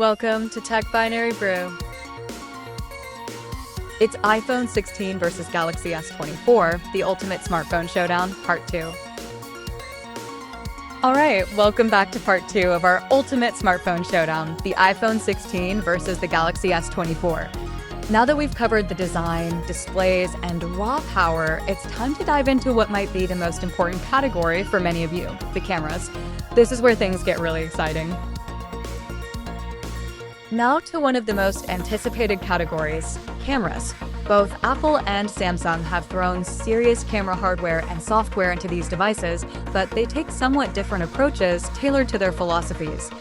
Welcome to Tech Binary Brew. It's iPhone 16 versus Galaxy S24, the ultimate smartphone showdown, part 2. Alright, welcome back to part 2 of our ultimate smartphone showdown, the iPhone 16 versus the Galaxy S24. Now that we've covered the design, displays, and raw power, it's time to dive into what might be the most important category for many of you, the cameras. This is where things get really exciting. Now to one of the most anticipated categories, cameras. Both Apple and Samsung have thrown serious camera hardware and software into these devices, but they take somewhat different approaches tailored to their philosophies.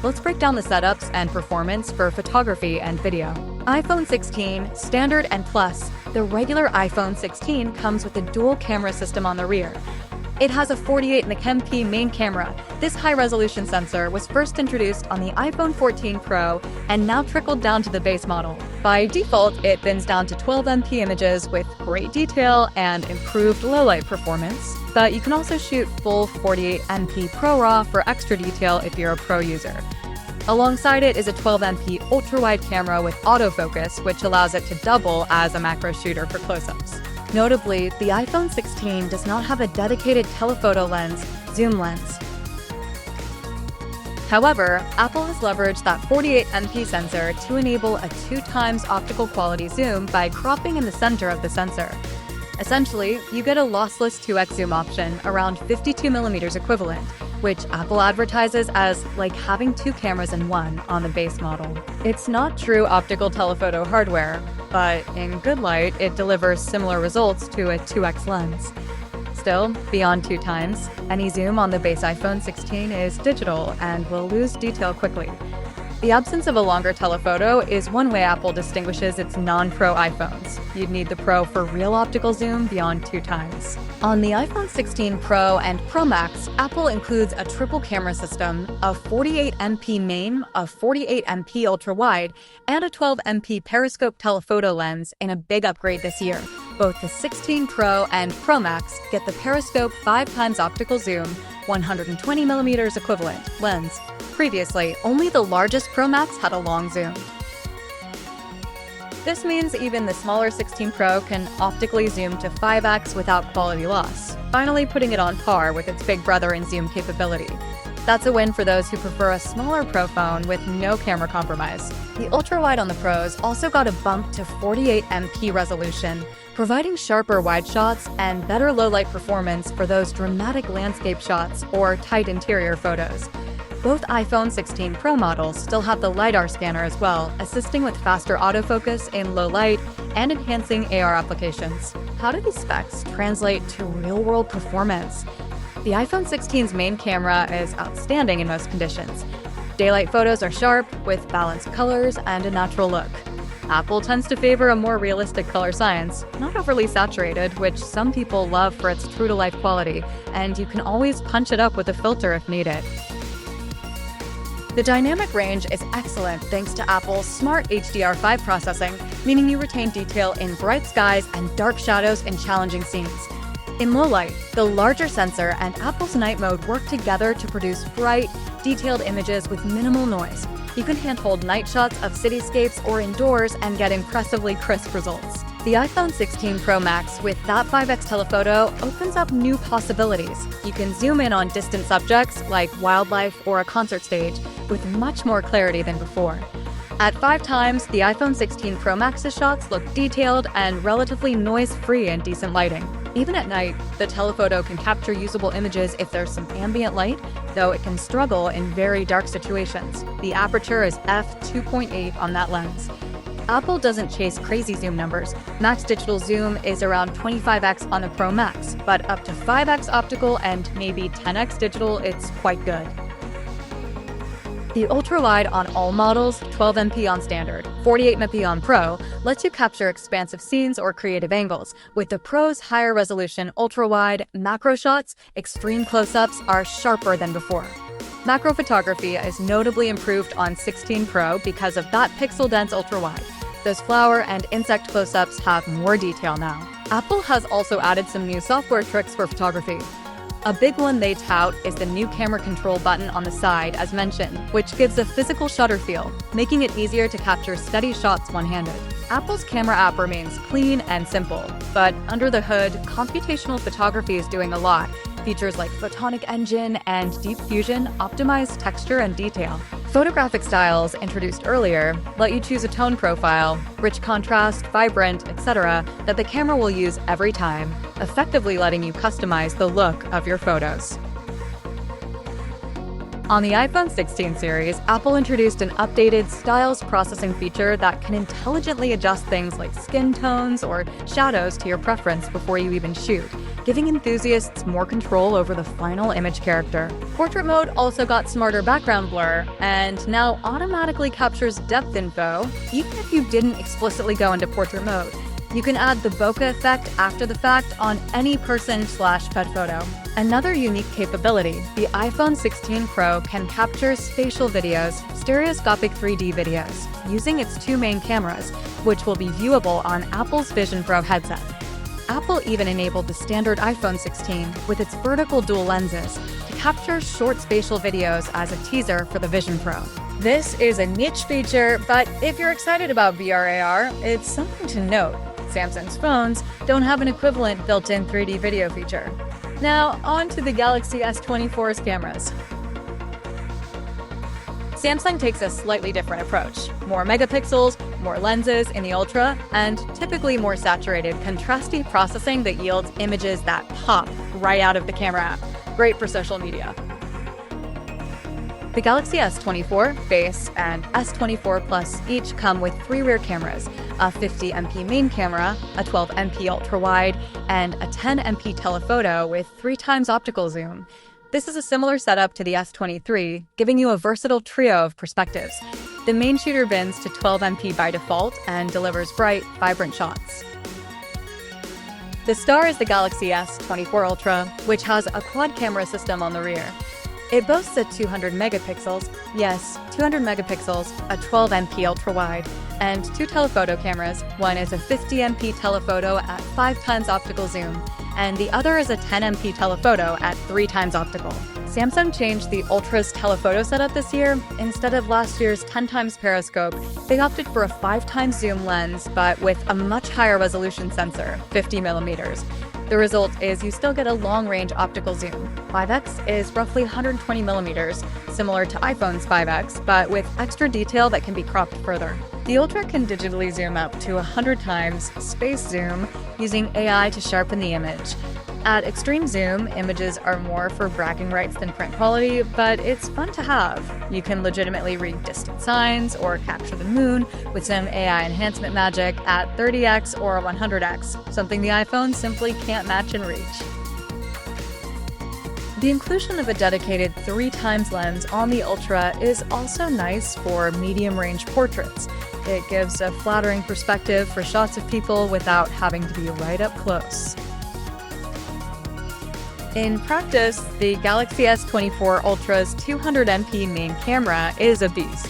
Let's break down the setups and performance for photography and video. iPhone 16, Standard and Plus. The regular iPhone 16 comes with a dual camera system on the rear. It has a 48 MP main camera. This high-resolution sensor was first introduced on the iPhone 14 Pro and now trickled down to the base model. By default, it thins down to 12 MP images with great detail and improved low-light performance, but you can also shoot full 48 MP ProRAW for extra detail if you're a pro user. Alongside it is a 12 MP ultra-wide camera with autofocus, which allows it to double as a macro shooter for close-ups. Notably, the iPhone 16 does not have a dedicated telephoto lens, zoom lens. However, Apple has leveraged that 48 MP sensor to enable a 2x optical quality zoom by cropping in the center of the sensor. Essentially, you get a lossless 2x zoom option around 52mm equivalent, which Apple advertises as like having two cameras in one on the base model. It's not true optical telephoto hardware, but in good light, it delivers similar results to a 2x lens. Still, beyond 2x, any zoom on the base iPhone 16 is digital and will lose detail quickly. The absence of a longer telephoto is one way Apple distinguishes its non-Pro iPhones. You'd need the Pro for real optical zoom beyond 2x. On the iPhone 16 Pro and Pro Max, Apple includes a triple camera system, a 48 MP main, a 48 MP ultra-wide, and a 12 MP periscope telephoto lens in a big upgrade this year. Both the 16 Pro and Pro Max get the periscope 5x optical zoom, 120mm equivalent lens. Previously, only the largest Pro Max had a long zoom. This means even the smaller 16 Pro can optically zoom to 5x without quality loss, finally putting it on par with its big brother in zoom capability. That's a win for those who prefer a smaller Pro phone with no camera compromise. The ultra-wide on the Pros also got a bump to 48 MP resolution, providing sharper wide shots and better low-light performance for those dramatic landscape shots or tight interior photos. Both iPhone 16 Pro models still have the LiDAR scanner as well, assisting with faster autofocus in low light and enhancing AR applications. How do these specs translate to real-world performance? The iPhone 16's main camera is outstanding in most conditions. Daylight photos are sharp, with balanced colors and a natural look. Apple tends to favor a more realistic color science, not overly saturated, which some people love for its true-to-life quality, and you can always punch it up with a filter if needed. The dynamic range is excellent thanks to Apple's smart HDR5 processing, meaning you retain detail in bright skies and dark shadows in challenging scenes. In low light, the larger sensor and Apple's night mode work together to produce bright, detailed images with minimal noise. You can handhold night shots of cityscapes or indoors and get impressively crisp results. The iPhone 16 Pro Max with that 5x telephoto opens up new possibilities. You can zoom in on distant subjects like wildlife or a concert stage with much more clarity than before. At 5x, the iPhone 16 Pro Max's shots look detailed and relatively noise-free in decent lighting. Even at night, the telephoto can capture usable images if there's some ambient light, though it can struggle in very dark situations. The aperture is f2.8 on that lens. Apple doesn't chase crazy zoom numbers. Max digital zoom is around 25x on the Pro Max, but up to 5x optical and maybe 10x digital, it's quite good. The ultra-wide on all models, 12 MP on Standard, 48 MP on Pro, lets you capture expansive scenes or creative angles. With the Pro's higher resolution ultra-wide, macro shots, extreme close-ups are sharper than before. Macro photography is notably improved on 16 Pro because of that pixel-dense ultra-wide. Those flower and insect close-ups have more detail now. Apple has also added some new software tricks for photography. A big one they tout is the new camera control button on the side, as mentioned, which gives a physical shutter feel, making it easier to capture steady shots one-handed. Apple's camera app remains clean and simple, but under the hood, computational photography is doing a lot. Features like Photonic Engine and Deep Fusion optimize texture and detail. Photographic styles introduced earlier let you choose a tone profile, rich contrast, vibrant, etc. that the camera will use every time, effectively letting you customize the look of your photos. On the iPhone 16 series, Apple introduced an updated styles processing feature that can intelligently adjust things like skin tones or shadows to your preference before you even shoot, giving enthusiasts more control over the final image character. Portrait mode also got smarter background blur and now automatically captures depth info, even if you didn't explicitly go into portrait mode. You can add the bokeh effect after the fact on any person/pet photo. Another unique capability, the iPhone 16 Pro can capture spatial videos, stereoscopic 3D videos, using its two main cameras, which will be viewable on Apple's Vision Pro headset. Apple even enabled the standard iPhone 16 with its vertical dual lenses to capture short spatial videos as a teaser for the Vision Pro. This is a niche feature, but if you're excited about VR/AR, it's something to note. Samsung's phones don't have an equivalent built-in 3D video feature. Now, on to the Galaxy S24's cameras. Samsung takes a slightly different approach. More megapixels, more lenses in the Ultra, and typically more saturated, contrasty processing that yields images that pop right out of the camera app. Great for social media. The Galaxy S24, Base, and S24 Plus each come with three rear cameras, a 50MP main camera, a 12MP ultra-wide, and a 10MP telephoto with 3x optical zoom. This is a similar setup to the S23, giving you a versatile trio of perspectives. The main shooter bins to 12MP by default and delivers bright, vibrant shots. The star is the Galaxy S24 Ultra, which has a quad camera system on the rear. It boasts a 200 megapixels, yes, 200 megapixels, a 12MP ultra-wide, and two telephoto cameras. One is a 50MP telephoto at 5x optical zoom, and the other is a 10MP telephoto at 3x optical. Samsung changed the Ultra's telephoto setup this year. Instead of last year's 10x periscope, they opted for a 5x zoom lens, but with a much higher resolution sensor, 50mm. The result is you still get a long-range optical zoom. 5x is roughly 120mm, similar to iPhone's 5x, but with extra detail that can be cropped further. The Ultra can digitally zoom up to 100 times space zoom using AI to sharpen the image. At extreme zoom, images are more for bragging rights than print quality, but it's fun to have. You can legitimately read distant signs or capture the moon with some AI enhancement magic at 30x or 100x, something the iPhone simply can't match and reach. The inclusion of a dedicated 3x lens on the Ultra is also nice for medium-range portraits. It gives a flattering perspective for shots of people without having to be right up close. In practice, the Galaxy S24 Ultra's 200MP main camera is a beast.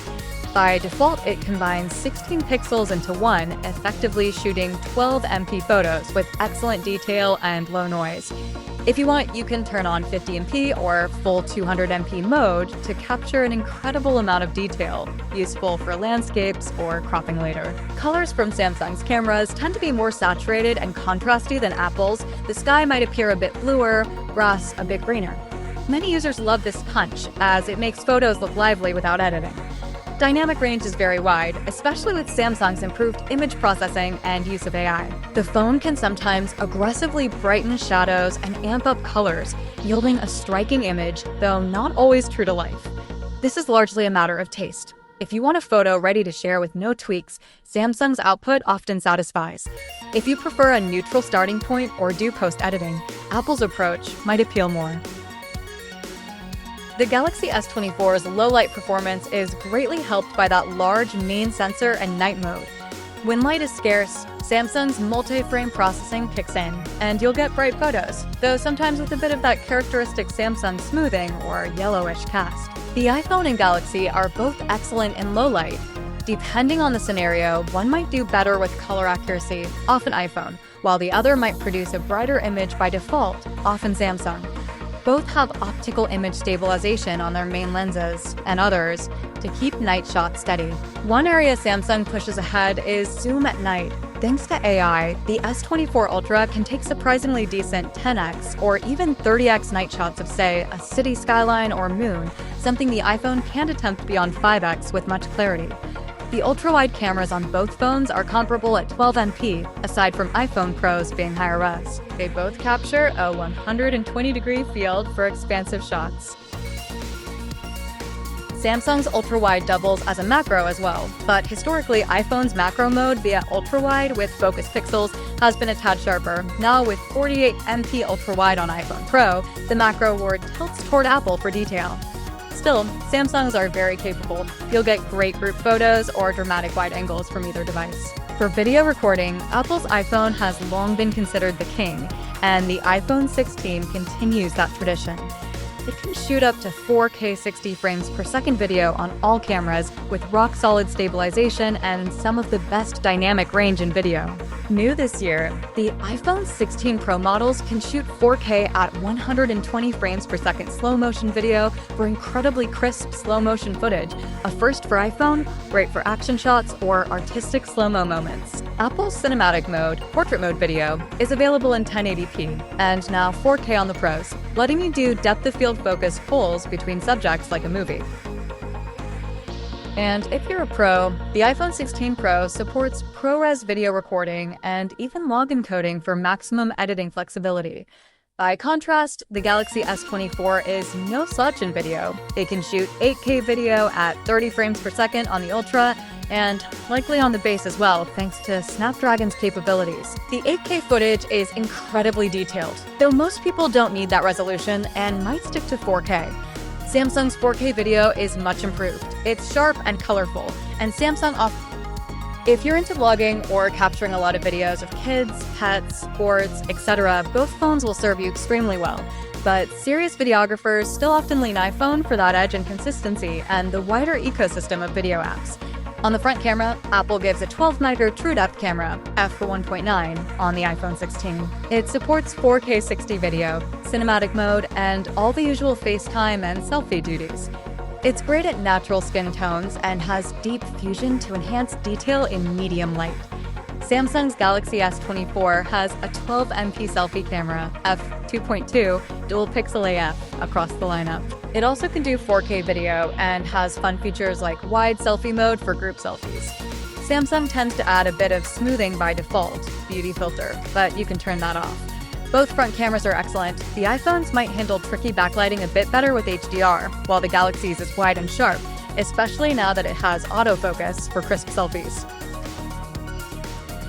By default, it combines 16 pixels into one, effectively shooting 12MP photos with excellent detail and low noise. If you want, you can turn on 50MP or full 200MP mode to capture an incredible amount of detail, useful for landscapes or cropping later. Colors from Samsung's cameras tend to be more saturated and contrasty than Apple's. The sky might appear a bit bluer, grass a bit greener. Many users love this punch, as it makes photos look lively without editing. Dynamic range is very wide, especially with Samsung's improved image processing and use of AI. The phone can sometimes aggressively brighten shadows and amp up colors, yielding a striking image, though not always true to life. This is largely a matter of taste. If you want a photo ready to share with no tweaks, Samsung's output often satisfies. If you prefer a neutral starting point or do post-editing, Apple's approach might appeal more. The Galaxy S24's low-light performance is greatly helped by that large main sensor and night mode. When light is scarce, Samsung's multi-frame processing kicks in, and you'll get bright photos, though sometimes with a bit of that characteristic Samsung smoothing or yellowish cast. The iPhone and Galaxy are both excellent in low light. Depending on the scenario, one might do better with color accuracy, often iPhone, while the other might produce a brighter image by default, often Samsung. Both have optical image stabilization on their main lenses, and others, to keep night shots steady. One area Samsung pushes ahead is zoom at night. Thanks to AI, the S24 Ultra can take surprisingly decent 10x or even 30x night shots of, say, a city skyline or moon, something the iPhone can't attempt beyond 5x with much clarity. The ultra-wide cameras on both phones are comparable at 12 MP, aside from iPhone Pros being higher res. They both capture a 120-degree field for expansive shots. Samsung's ultra-wide doubles as a macro as well, but historically iPhone's macro mode via ultra-wide with focus pixels has been a tad sharper. Now with 48 MP ultra-wide on iPhone Pro, the macro award tilts toward Apple for detail. Still, Samsungs are very capable. You'll get great group photos or dramatic wide angles from either device. For video recording, Apple's iPhone has long been considered the king, and the iPhone 16 continues that tradition. It can shoot up to 4K 60 frames per second video on all cameras with rock-solid stabilization and some of the best dynamic range in video. New this year, the iPhone 16 Pro models can shoot 4K at 120 frames per second slow-motion video for incredibly crisp slow-motion footage, a first for iPhone, great for action shots or artistic slow-mo moments. Apple's cinematic mode, portrait mode video, is available in 1080p, and now 4K on the Pros, letting you do depth-of-field focus pulls between subjects like a movie. And if you're a pro, the iPhone 16 Pro supports ProRes video recording and even log encoding for maximum editing flexibility. By contrast, the Galaxy S24 is no slouch in video. It can shoot 8K video at 30 frames per second on the Ultra, and likely on the base as well, thanks to Snapdragon's capabilities. The 8K footage is incredibly detailed, though most people don't need that resolution and might stick to 4K. Samsung's 4K video is much improved. It's sharp and colorful, and Samsung offers. If you're into vlogging or capturing a lot of videos of kids, pets, sports, etc., both phones will serve you extremely well. But serious videographers still often lean iPhone for that edge and consistency and the wider ecosystem of video apps. On the front camera, Apple gives a 12-megapixel TrueDepth camera, f1.9, on the iPhone 16. It supports 4K 60 video, cinematic mode, and all the usual FaceTime and selfie duties. It's great at natural skin tones and has deep fusion to enhance detail in medium light. Samsung's Galaxy S24 has a 12MP selfie camera, f2.2, dual pixel AF, across the lineup. It also can do 4K video and has fun features like wide selfie mode for group selfies. Samsung tends to add a bit of smoothing by default, beauty filter, but you can turn that off. Both front cameras are excellent. The iPhones might handle tricky backlighting a bit better with HDR, while the Galaxy's is wide and sharp, especially now that it has autofocus for crisp selfies.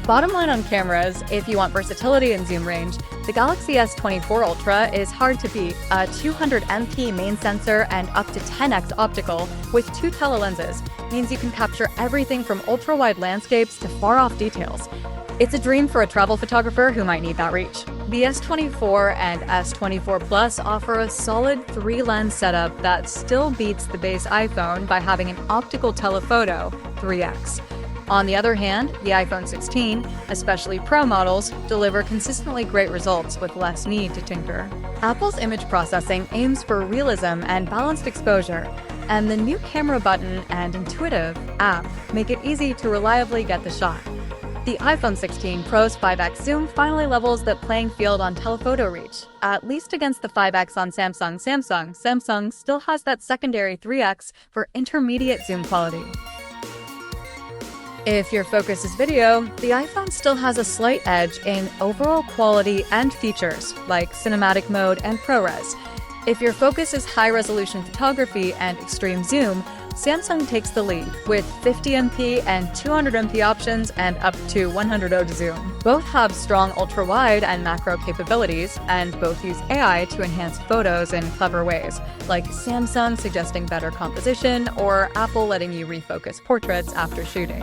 Bottom line on cameras, if you want versatility and zoom range, the Galaxy S24 Ultra is hard to beat. A 200MP main sensor and up to 10x optical with 2 telelenses means you can capture everything from ultra-wide landscapes to far-off details. It's a dream for a travel photographer who might need that reach. The S24 and S24 Plus offer a solid 3-lens setup that still beats the base iPhone by having an optical telephoto 3x. On the other hand, the iPhone 16, especially Pro models, deliver consistently great results with less need to tinker. Apple's image processing aims for realism and balanced exposure, and the new camera button and intuitive app make it easy to reliably get the shot. The iPhone 16 Pro's 5x zoom finally levels the playing field on telephoto reach, at least against the 5x on Samsung still has that secondary 3x for intermediate zoom quality. If your focus is video, the iPhone still has a slight edge in overall quality and features, like cinematic mode and ProRes. If your focus is high-resolution photography and extreme zoom, Samsung takes the lead, with 50MP and 200MP options and up to 100 zoom. Both have strong ultra-wide and macro capabilities, and both use AI to enhance photos in clever ways, like Samsung suggesting better composition or Apple letting you refocus portraits after shooting.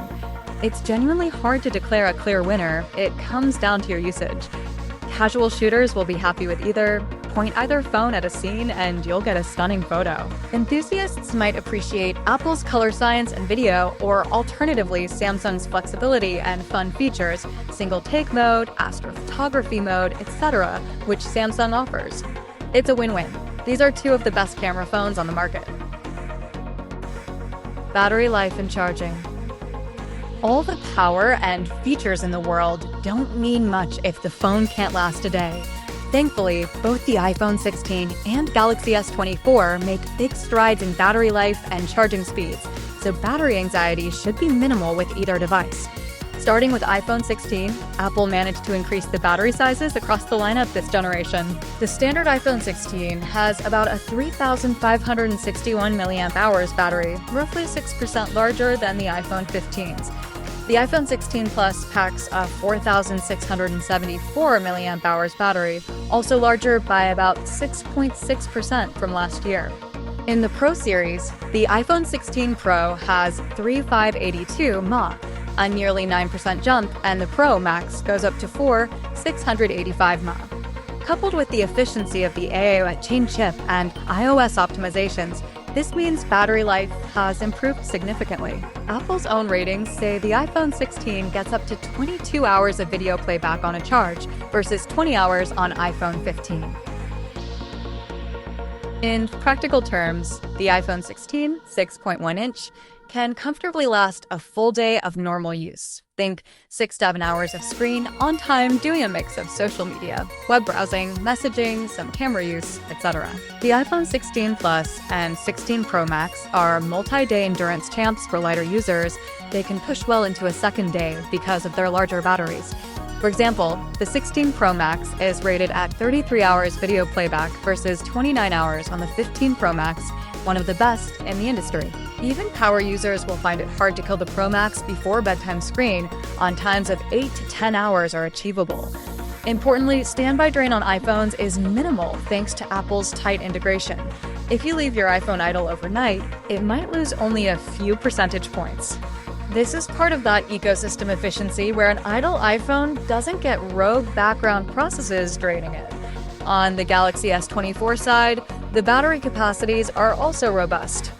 It's genuinely hard to declare a clear winner. It comes down to your usage. Casual shooters will be happy with either. Point either phone at a scene and you'll get a stunning photo. Enthusiasts might appreciate Apple's color science and video, or alternatively Samsung's flexibility and fun features, single take mode, astrophotography mode, etc., which Samsung offers. It's a win-win. These are two of the best camera phones on the market. Battery life and charging. All the power and features in the world don't mean much if the phone can't last a day. Thankfully, both the iPhone 16 and Galaxy S24 make big strides in battery life and charging speeds, so battery anxiety should be minimal with either device. Starting with iPhone 16, Apple managed to increase the battery sizes across the lineup this generation. The standard iPhone 16 has about a 3,561 mAh battery, roughly 6% larger than the iPhone 15's. The iPhone 16 Plus packs a 4,674 mAh battery, also larger by about 6.6% from last year. In the Pro series, the iPhone 16 Pro has 3,582 mAh, a nearly 9% jump, and the Pro Max goes up to 4,685 mAh. Coupled with the efficiency of the A8 chain chip and iOS optimizations, this means battery life has improved significantly. Apple's own ratings say the iPhone 16 gets up to 22 hours of video playback on a charge versus 20 hours on iPhone 15. In practical terms, the iPhone 16, 6.1-inch, can comfortably last a full day of normal use. Think 6-7 hours of screen on time doing a mix of social media, web browsing, messaging, some camera use, etc. The iPhone 16 Plus and 16 Pro Max are multi-day endurance champs for lighter users. They can push well into a second day because of their larger batteries. For example, the 16 Pro Max is rated at 33 hours video playback versus 29 hours on the 15 Pro Max, one of the best in the industry. Even power users will find it hard to kill the Pro Max before bedtime screen on times of 8 to 10 hours are achievable. Importantly, standby drain on iPhones is minimal thanks to Apple's tight integration. If you leave your iPhone idle overnight, it might lose only a few percentage points. This is part of that ecosystem efficiency where an idle iPhone doesn't get rogue background processes draining it. On the Galaxy S24 side, the battery capacities are also robust.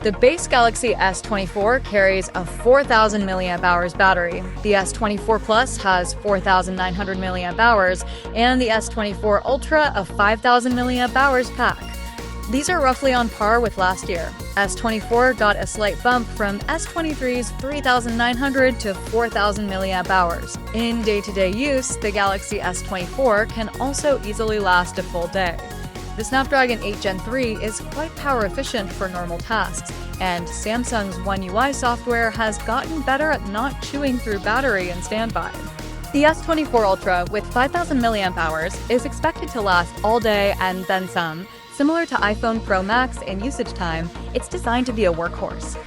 The base Galaxy S24 carries a 4,000 mAh battery, the S24 Plus has 4,900 mAh, and the S24 Ultra a 5,000 mAh pack. These are roughly on par with last year. S24 got a slight bump from S23's 3,900 to 4,000 mAh. In day-to-day use, the Galaxy S24 can also easily last a full day. The Snapdragon 8 Gen 3 is quite power efficient for normal tasks, and Samsung's One UI software has gotten better at not chewing through battery in standby. The S24 Ultra with 5,000 mAh is expected to last all day and then some. Similar to iPhone Pro Max in usage time, it's designed to be a workhorse.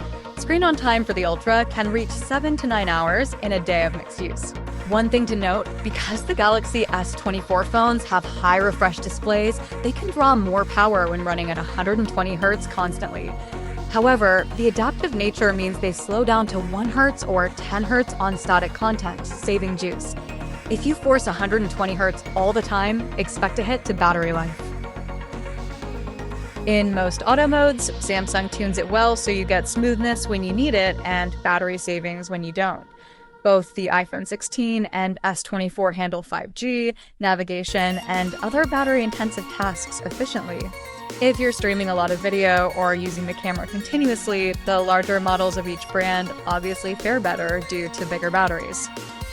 Screen on time for the Ultra can reach 7 to 9 hours in a day of mixed use. One thing to note, because the Galaxy S24 phones have high refresh displays, they can draw more power when running at 120 Hz constantly. However, the adaptive nature means they slow down to 1 Hz or 10 Hz on static content, saving juice. If you force 120 Hz all the time, expect a hit to battery life. In most auto modes, Samsung tunes it well so you get smoothness when you need it and battery savings when you don't. Both the iPhone 16 and S24 handle 5G, navigation, and other battery-intensive tasks efficiently. If you're streaming a lot of video or using the camera continuously, the larger models of each brand obviously fare better due to bigger batteries.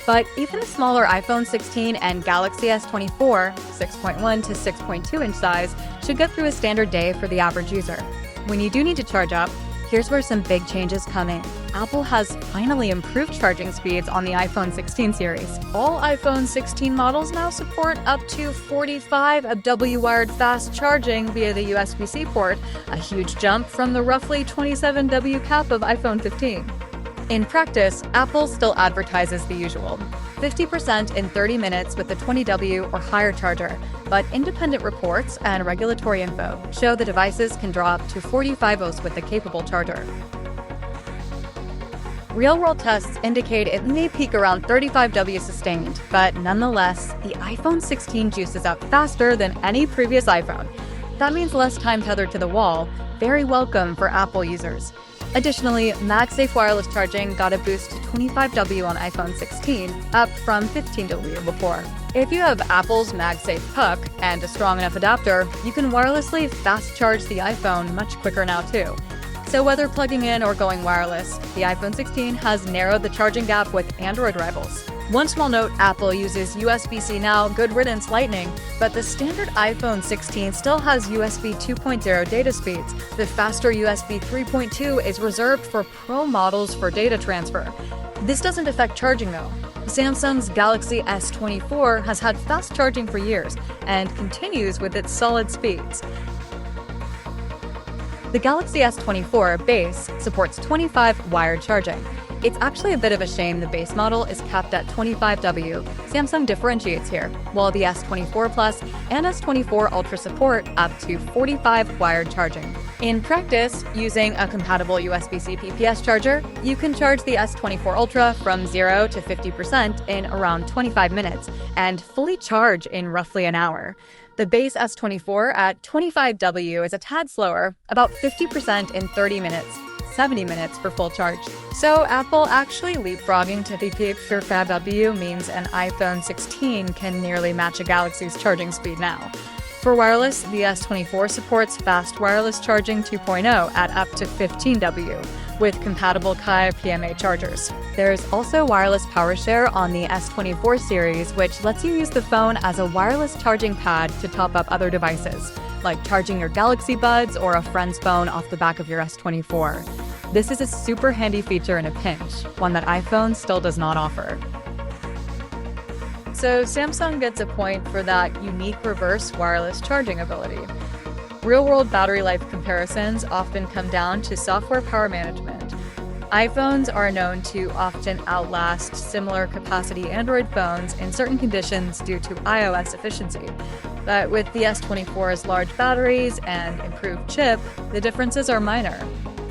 But even a smaller iPhone 16 and Galaxy S24, 6.1 to 6.2-inch size, should get through a standard day for the average user. When you do need to charge up, here's where some big changes come in. Apple has finally improved charging speeds on the iPhone 16 series. All iPhone 16 models now support up to 45 FW-wired fast charging via the USB-C port, a huge jump from the roughly 27W cap of iPhone 15. In practice, Apple still advertises the usual, 50% in 30 minutes with the 20W or higher charger, but independent reports and regulatory info show the devices can draw up to 45 ohms with the capable charger. Real-world tests indicate it may peak around 35W sustained, but nonetheless, the iPhone 16 juices up faster than any previous iPhone. That means less time tethered to the wall, very welcome for Apple users. Additionally, MagSafe wireless charging got a boost to 25W on iPhone 16, up from 15W before. If you have Apple's MagSafe Puck and a strong enough adapter, you can wirelessly fast charge the iPhone much quicker now too. So whether plugging in or going wireless, the iPhone 16 has narrowed the charging gap with Android rivals. One small note, Apple uses USB-C now, good riddance Lightning, but the standard iPhone 16 still has USB 2.0 data speeds. The faster USB 3.2 is reserved for Pro models for data transfer. This doesn't affect charging though. Samsung's Galaxy S24 has had fast charging for years and continues with its solid speeds. The Galaxy S24 base supports 25 wired charging. It's actually a bit of a shame the base model is capped at 25W. Samsung differentiates here, while the S24 Plus and S24 Ultra support up to 45 wired charging. In practice, using a compatible USB-C PPS charger, you can charge the S24 Ultra from 0 to 50% in around 25 minutes and fully charge in roughly an hour. The base S24 at 25W is a tad slower, about 50% in 30 minutes, 70 minutes for full charge. So Apple actually leapfrogging to the 55W means an iPhone 16 can nearly match a Galaxy's charging speed now. For wireless, the S24 supports fast wireless charging 2.0 at up to 15W with compatible Qi PMA chargers. There's also wireless power share on the S24 series, which lets you use the phone as a wireless charging pad to top up other devices, like charging your Galaxy Buds or a friend's phone off the back of your S24. This is a super handy feature in a pinch, one that iPhone still does not offer. So Samsung gets a point for that unique reverse wireless charging ability. Real-world battery life comparisons often come down to software power management. iPhones are known to often outlast similar capacity Android phones in certain conditions due to iOS efficiency. But with the S24's large batteries and improved chip, the differences are minor.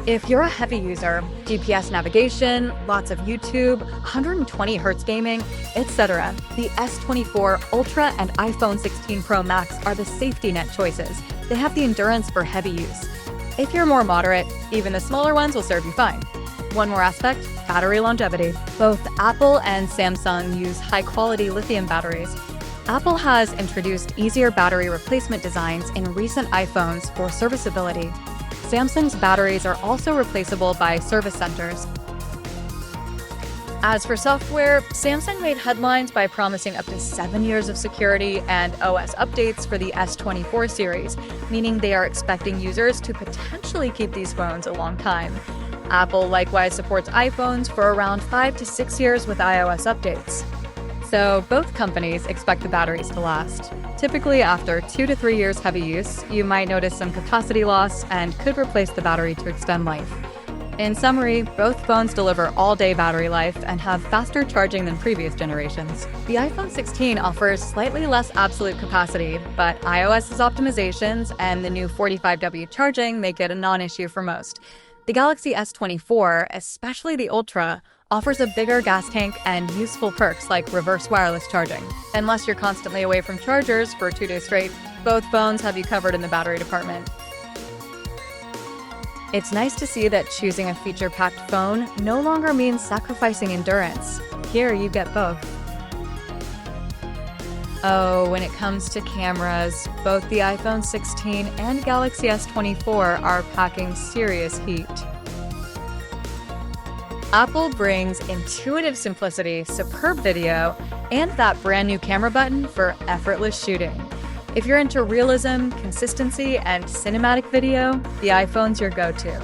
If you're a heavy user, GPS navigation, lots of YouTube, 120Hz gaming, etc., the S24 Ultra and iPhone 16 Pro Max are the safety net choices. They have the endurance for heavy use. If you're more moderate, even the smaller ones will serve you fine. One more aspect, battery longevity. Both Apple and Samsung use high-quality lithium batteries. Apple has introduced easier battery replacement designs in recent iPhones for serviceability. Samsung's batteries are also replaceable by service centers. As for software, Samsung made headlines by promising up to 7 years of security and OS updates for the S24 series, meaning they are expecting users to potentially keep these phones a long time. Apple likewise supports iPhones for around 5 to 6 years with iOS updates. So both companies expect the batteries to last. Typically, after 2 to 3 years heavy use, you might notice some capacity loss and could replace the battery to extend life. In summary, both phones deliver all-day battery life and have faster charging than previous generations. The iPhone 16 offers slightly less absolute capacity, but iOS's optimizations and the new 45W charging make it a non-issue for most. The Galaxy S24, especially the Ultra, offers a bigger gas tank and useful perks like reverse wireless charging. Unless you're constantly away from chargers for 2 days straight, both phones have you covered in the battery department. It's nice to see that choosing a feature-packed phone no longer means sacrificing endurance. Here you get both. Oh, when it comes to cameras, both the iPhone 16 and Galaxy S24 are packing serious heat. Apple brings intuitive simplicity, superb video, and that brand new camera button for effortless shooting. If you're into realism, consistency, and cinematic video, the iPhone's your go-to.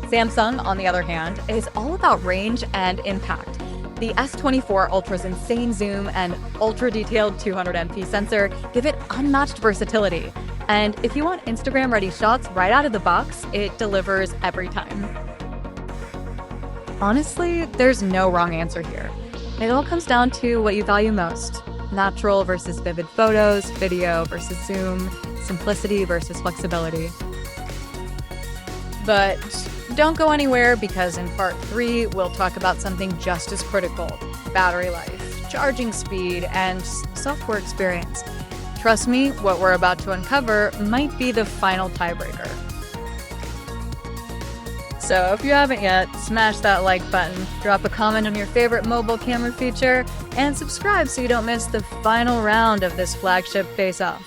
Samsung, on the other hand, is all about range and impact. The S24 Ultra's insane zoom and ultra-detailed 200MP sensor give it unmatched versatility. And if you want Instagram-ready shots right out of the box, it delivers every time. Honestly, there's no wrong answer here. It all comes down to what you value most. Natural versus vivid photos, video versus zoom, simplicity versus flexibility. But don't go anywhere because in part 3, we'll talk about something just as critical: battery life, charging speed, and software experience. Trust me, what we're about to uncover might be the final tiebreaker. So if you haven't yet, smash that like button, drop a comment on your favorite mobile camera feature, and subscribe so you don't miss the final round of this flagship face-off.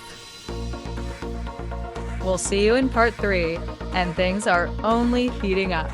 We'll see you in part 3, and things are only heating up.